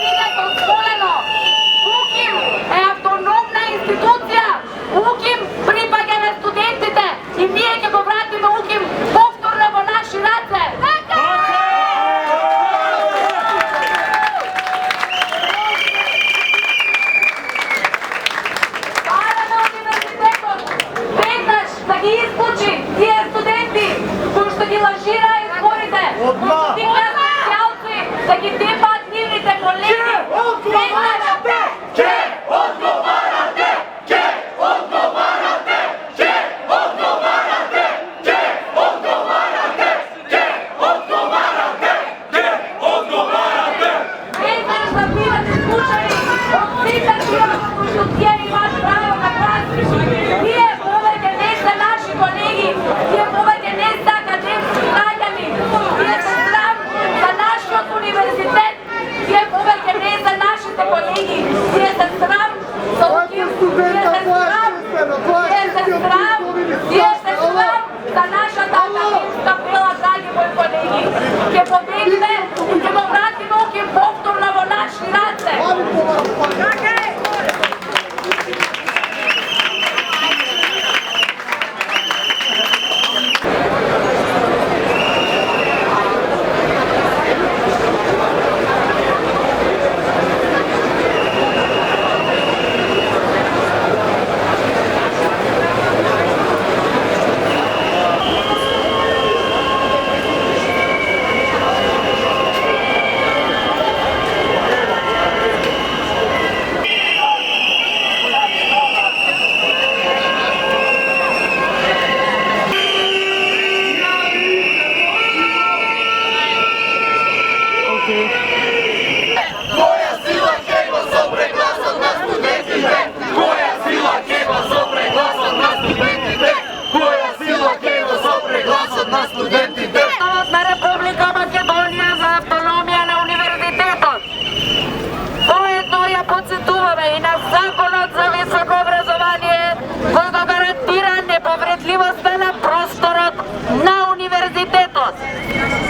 биде дозволено. УКИМ е автономна институција. УКИМ припаѓа на студентите и ние ќе го вратиме УКИМ повторно во наши раце. Бараме универзитетот веднаш да ги исклучи тие студенти кои што ги лажира изборите, кои што специјалци да ги депаат нивните колеги.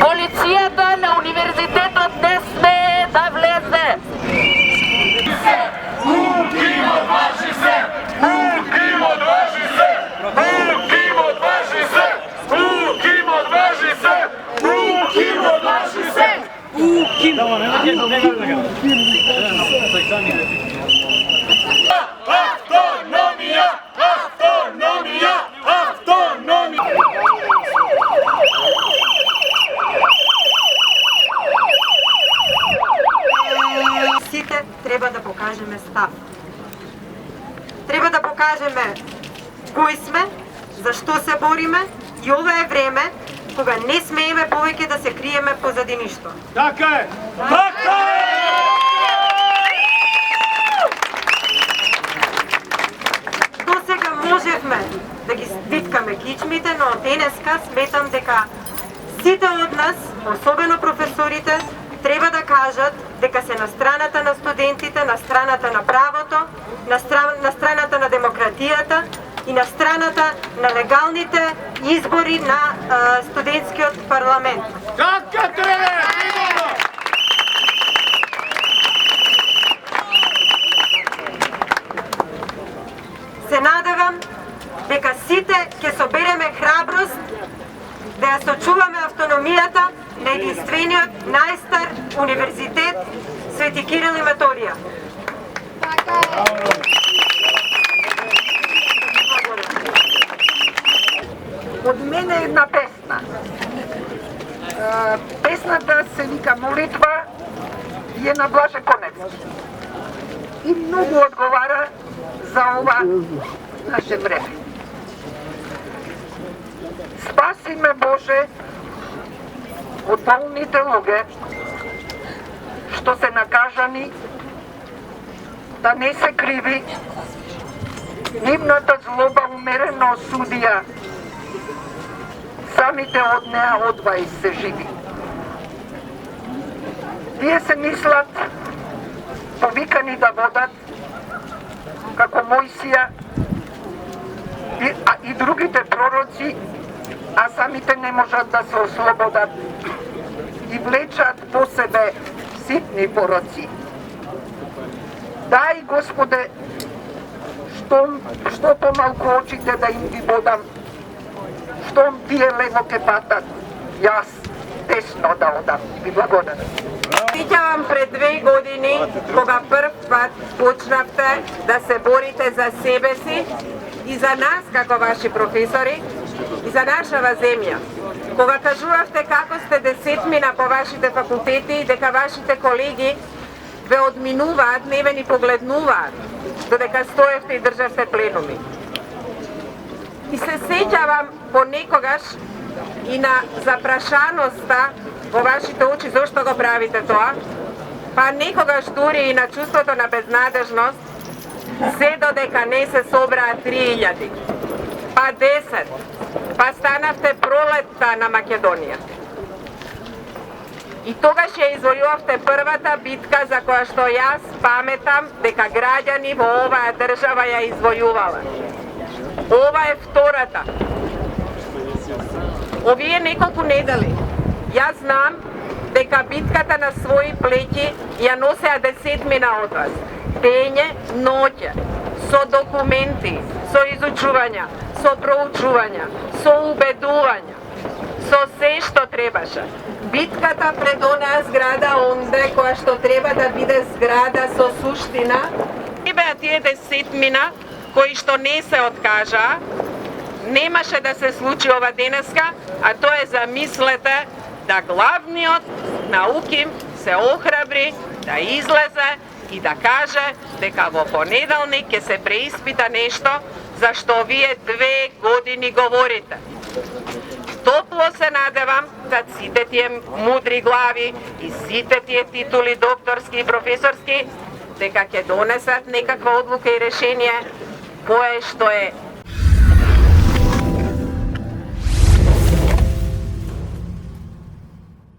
Полицијата на универзитетот не смее да влезе. УКИМ одважи се! УКИМ одважи се! УКИМ одважи се! УКИМ одважи се! УКИМ одважи се! Автономија! Автономија! Автономија! Сите треба да покажеме став. Треба да покажеме кои сме, зашто се бориме и ова е време кога не смееме повеќе да се криеме позади ништо. Така е! Така е! Досега можевме да ги виткаме кичмите, но денеска сметам дека сите од нас, особено професорите, треба да кажат дека се на страната на студентите, на страната на правото, на страната на демократијата и на страната на легалните избори на студентскиот парламент. Така треба! Се надевам дека сите ќе собереме храброст да ја сочуваме автономијата на единствениот најстар универзитет Свети Кирил и Методија. Од мене една песна. Песната се вика Молитва и е на Блаже Коневски. И многу одговара за ова наше време. Спаси ме Боже од болните луѓе што се накажани да не се криви, нивната злоба умерено осудија, самите од неа одвај се живи. Тие се мислат повикани да водат како Мојсија и другите пророци, а самите не можат да се ослободат и влечат по себе ситни пороци. Дай, Господе, што помалку очите да им ги бодам, штом тие лево ке патат, јас десно да одам. Ви благодарам. Сеќавам пред 2 години, кога прв пат почнавте да се борите за себе си и за нас како ваши професори и за нашава земја. Кога кажувавте како сте десетмина по вашите факултети и дека вашите колеги ве одминуваат, не ве ни погледнуваат, додека стоевте и државте пленуми. И се сеќавам понекогаш и на запрашаноста во вашите очи зошто го правите тоа, па некогаш дури и на чувството на безнадежност, се додека не се собраа 3000, па 10, па станавте пролетта на Македонија. И тогаш ја извојувавте првата битка за која што јас паметам дека граѓани во оваа држава ја извојувале. Ова е втората. Овие неколку недели, јас знам дека битката на своји плеќи ја носеа десетмина од вас. Дење, ноќе, со документи, со изучувања, со проучувања, со убедувања, со се што требаше. Битката пред онаа зграда онде, која што треба да биде зграда со суштина, и беа тие десетмина кои што не се откажаа, немаше да се случи ова денеска, а тоа е замислете да главниот Науким се охрабри да излезе и да каже дека во понеделник ќе се преиспита нешто за што вие 2 години говорите. Топло се надевам да сите тие мудри глави и сите тие титули докторски и професорски дека ќе донесат некаква одлука и решение кое што е